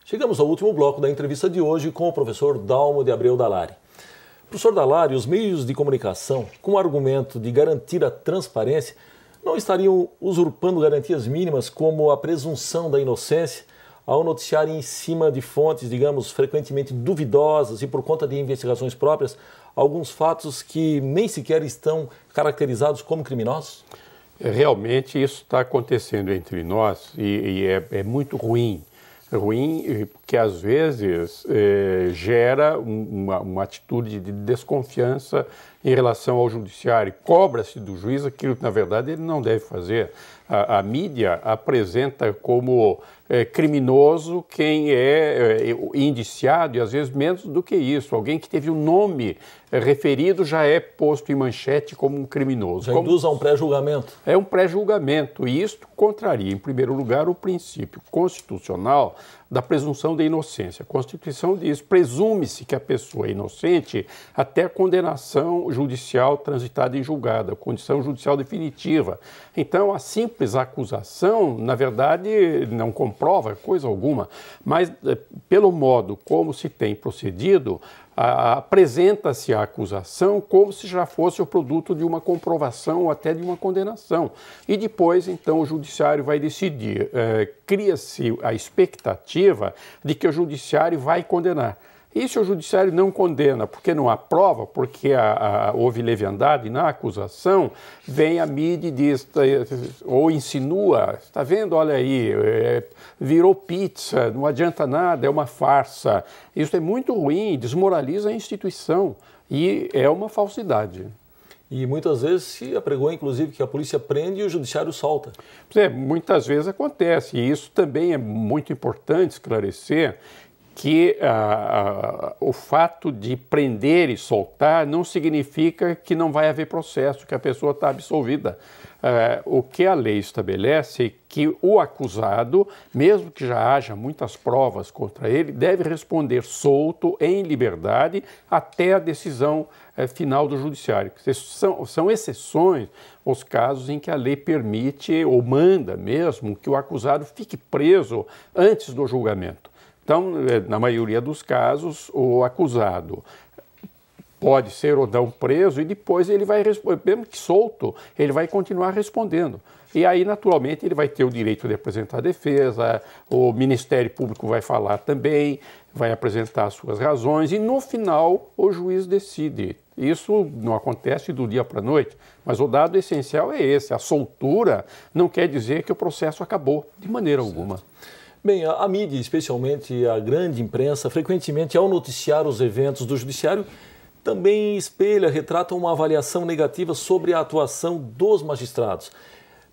Chegamos ao último bloco da entrevista de hoje com o professor Dalmo de Abreu Dallari. Professor Dallari, os meios de comunicação, com o argumento de garantir a transparência, não estariam usurpando garantias mínimas como a presunção da inocência ao noticiarem em cima de fontes, digamos, frequentemente duvidosas e por conta de investigações próprias, alguns fatos que nem sequer estão caracterizados como criminosos? Realmente isso está acontecendo entre nós e é muito ruim. Ruim porque às vezes gera uma atitude de desconfiança em relação ao judiciário. Cobra-se do juiz aquilo que na verdade ele não deve fazer. A mídia apresenta como criminoso quem é indiciado e às vezes menos do que isso. Alguém que teve o nome referido já é posto em manchete como um criminoso. Já induz a um pré-julgamento. É um pré-julgamento e isto contraria, em primeiro lugar, o princípio constitucional da presunção da inocência. A Constituição diz, presume-se que a pessoa é inocente até a condenação judicial transitada em julgado, a condição judicial definitiva. Então, a simples acusação, na verdade, não comprova coisa alguma, mas pelo modo como se tem procedido, apresenta-se a acusação como se já fosse o produto de uma comprovação ou até de uma condenação. E depois, então, o judiciário vai decidir. Cria-se a expectativa de que o judiciário vai condenar. E se o judiciário não condena porque não há prova, porque houve leviandade na acusação, vem a mídia e diz, ou insinua, está vendo, olha aí, virou pizza, não adianta nada, é uma farsa. Isso é muito ruim, desmoraliza a instituição e é uma falsidade. E muitas vezes se apregou, inclusive, que a polícia prende e o judiciário solta. Muitas vezes acontece, e isso também é muito importante esclarecer, que o fato de prender e soltar não significa que não vai haver processo, que a pessoa está absolvida. O que a lei estabelece é que o acusado, mesmo que já haja muitas provas contra ele, deve responder solto, em liberdade, até a decisão final do judiciário. São exceções os casos em que a lei permite ou manda mesmo que o acusado fique preso antes do julgamento. Então, na maioria dos casos, o acusado pode ser ou não preso e depois ele vai responder, mesmo que solto, ele vai continuar respondendo. E aí, naturalmente, ele vai ter o direito de apresentar a defesa, o Ministério Público vai falar também, vai apresentar as suas razões e, no final, o juiz decide. Isso não acontece do dia para a noite, mas o dado essencial é esse. A soltura não quer dizer que o processo acabou, de maneira alguma. Bem, a mídia, especialmente a grande imprensa, frequentemente, ao noticiar os eventos do judiciário, também retrata uma avaliação negativa sobre a atuação dos magistrados.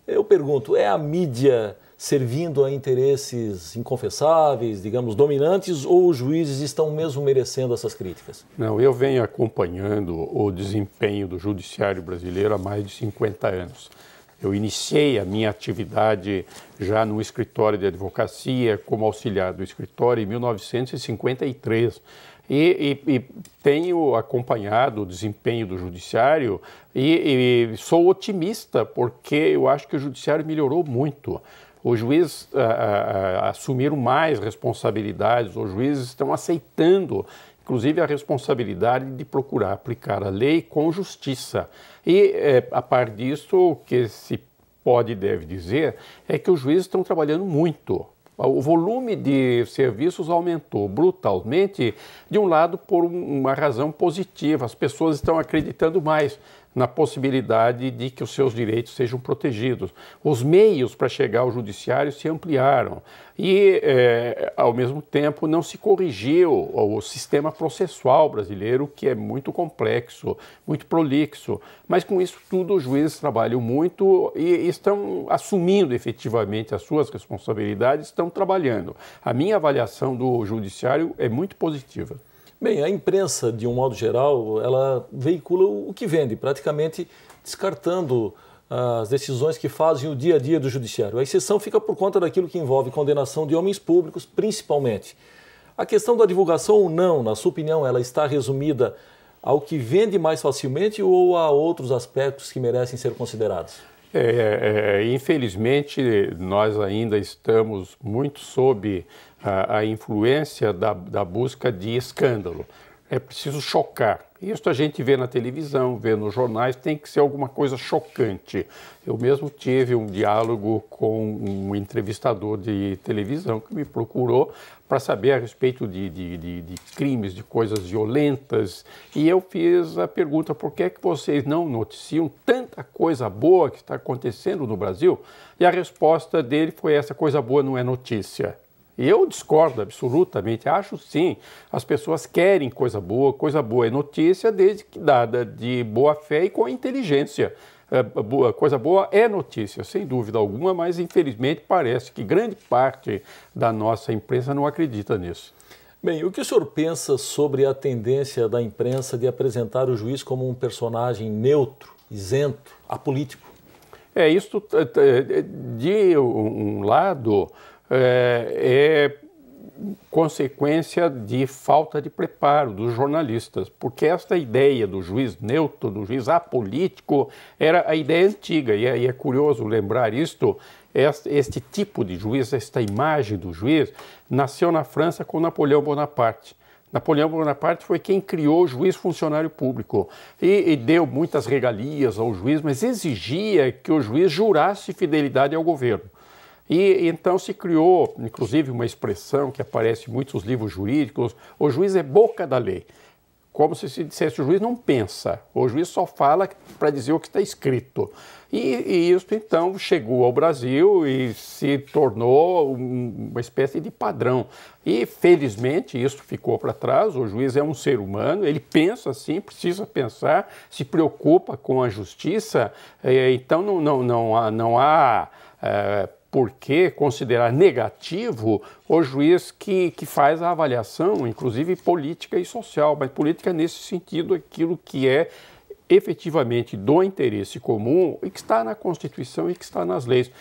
Eu pergunto, é a mídia servindo a interesses inconfessáveis, digamos, dominantes, ou os juízes estão mesmo merecendo essas críticas? Não, eu venho acompanhando o desempenho do judiciário brasileiro há mais de 50 anos. Eu iniciei a minha atividade já no escritório de advocacia, como auxiliar do escritório, em 1953. E tenho acompanhado o desempenho do judiciário e sou otimista, porque eu acho que o judiciário melhorou muito. Os juízes assumiram mais responsabilidades, os juízes estão aceitando inclusive a responsabilidade de procurar aplicar a lei com justiça. E, a par disso, o que se pode e deve dizer é que os juízes estão trabalhando muito. O volume de serviços aumentou brutalmente, de um lado, por uma razão positiva. As pessoas estão acreditando mais na possibilidade de que os seus direitos sejam protegidos. Os meios para chegar ao judiciário se ampliaram e, ao mesmo tempo, não se corrigiu o sistema processual brasileiro, que é muito complexo, muito prolixo. Mas, com isso tudo, os juízes trabalham muito e estão assumindo efetivamente as suas responsabilidades, estão trabalhando. A minha avaliação do judiciário é muito positiva. Bem, a imprensa, de um modo geral, ela veicula o que vende, praticamente descartando as decisões que fazem o dia a dia do judiciário. A exceção fica por conta daquilo que envolve condenação de homens públicos, principalmente. A questão da divulgação ou não, na sua opinião, ela está resumida ao que vende mais facilmente ou a outros aspectos que merecem ser considerados? Infelizmente, nós ainda estamos muito sob a influência da busca de escândalo. É preciso chocar. Isso a gente vê na televisão, vê nos jornais, tem que ser alguma coisa chocante. Eu mesmo tive um diálogo com um entrevistador de televisão que me procurou para saber a respeito de crimes, de coisas violentas. E eu fiz a pergunta, por que é que vocês não noticiam tanta coisa boa que está acontecendo no Brasil? E a resposta dele foi, essa coisa boa não é notícia. Eu discordo absolutamente, acho sim, as pessoas querem coisa boa é notícia desde que dada de boa fé e com inteligência. Coisa boa é notícia, sem dúvida alguma, mas infelizmente parece que grande parte da nossa imprensa não acredita nisso. Bem, o que o senhor pensa sobre a tendência da imprensa de apresentar o juiz como um personagem neutro, isento, apolítico? Isso de um lado é consequência de falta de preparo dos jornalistas, porque esta ideia do juiz neutro, do juiz apolítico, era a ideia antiga, e é curioso lembrar isto. Este tipo de juiz, esta imagem do juiz, nasceu na França com Napoleão Bonaparte. Napoleão Bonaparte foi quem criou o juiz funcionário público e deu muitas regalias ao juiz, mas exigia que o juiz jurasse fidelidade ao governo. E então se criou, inclusive, uma expressão que aparece em muitos livros jurídicos: o juiz é boca da lei. Como se dissesse, o juiz não pensa, o juiz só fala para dizer o que está escrito. E isso, então, chegou ao Brasil e se tornou uma espécie de padrão. E, felizmente, isso ficou para trás. O juiz é um ser humano, ele pensa sim, precisa pensar, se preocupa com a justiça. Então, não há por que considerar negativo o juiz que faz a avaliação, inclusive política e social, mas política nesse sentido, aquilo que é efetivamente do interesse comum e que está na Constituição e que está nas leis.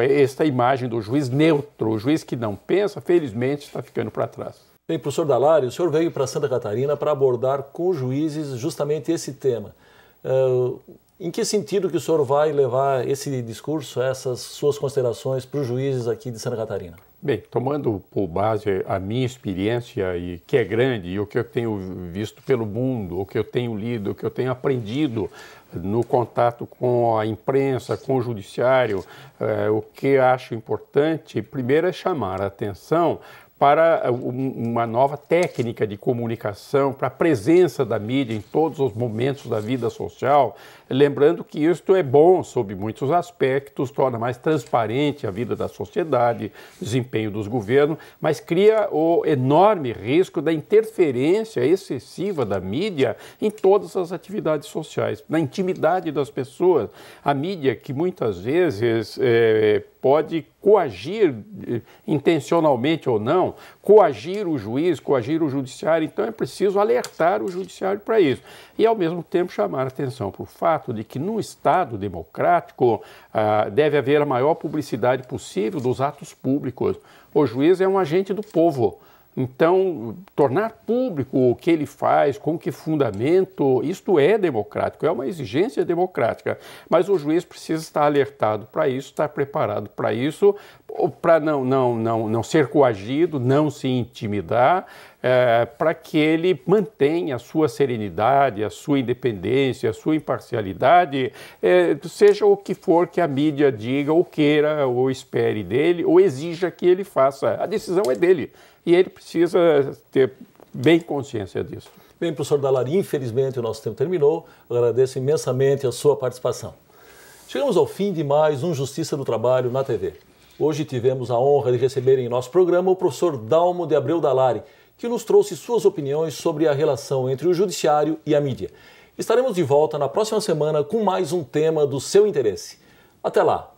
Esta imagem do juiz neutro, o juiz que não pensa, felizmente está ficando para trás. Bem, professor Dallari, o senhor veio para Santa Catarina para abordar com os juízes justamente esse tema. Em que sentido que o senhor vai levar esse discurso, essas suas considerações para os juízes aqui de Santa Catarina? Bem, tomando por base a minha experiência, e que é grande, e o que eu tenho visto pelo mundo, o que eu tenho lido, o que eu tenho aprendido no contato com a imprensa, com o judiciário, o que acho importante, primeiro, é chamar a atenção para uma nova técnica de comunicação, para a presença da mídia em todos os momentos da vida social, lembrando que isto é bom sob muitos aspectos, torna mais transparente a vida da sociedade, desempenho dos governos, mas cria o enorme risco da interferência excessiva da mídia em todas as atividades sociais, na intimidade das pessoas. A mídia, que muitas vezes pode coagir, intencionalmente ou não, coagir o juiz, coagir o judiciário. Então é preciso alertar o judiciário para isso. E, ao mesmo tempo, chamar a atenção para o fato de que, num Estado democrático, deve haver a maior publicidade possível dos atos públicos. O juiz é um agente do povo. Então, tornar público o que ele faz, com que fundamento, isto é democrático, é uma exigência democrática. Mas o juiz precisa estar alertado para isso, estar preparado para isso, para não ser coagido, não se intimidar, para que ele mantenha a sua serenidade, a sua independência, a sua imparcialidade, seja o que for que a mídia diga, ou queira, ou espere dele, ou exija que ele faça. A decisão é dele. E ele precisa ter bem consciência disso. Bem, professor Dallari, infelizmente o nosso tempo terminou. Eu agradeço imensamente a sua participação. Chegamos ao fim de mais um Justiça do Trabalho na TV. Hoje tivemos a honra de receber em nosso programa o professor Dalmo de Abreu Dallari, que nos trouxe suas opiniões sobre a relação entre o judiciário e a mídia. Estaremos de volta na próxima semana com mais um tema do seu interesse. Até lá!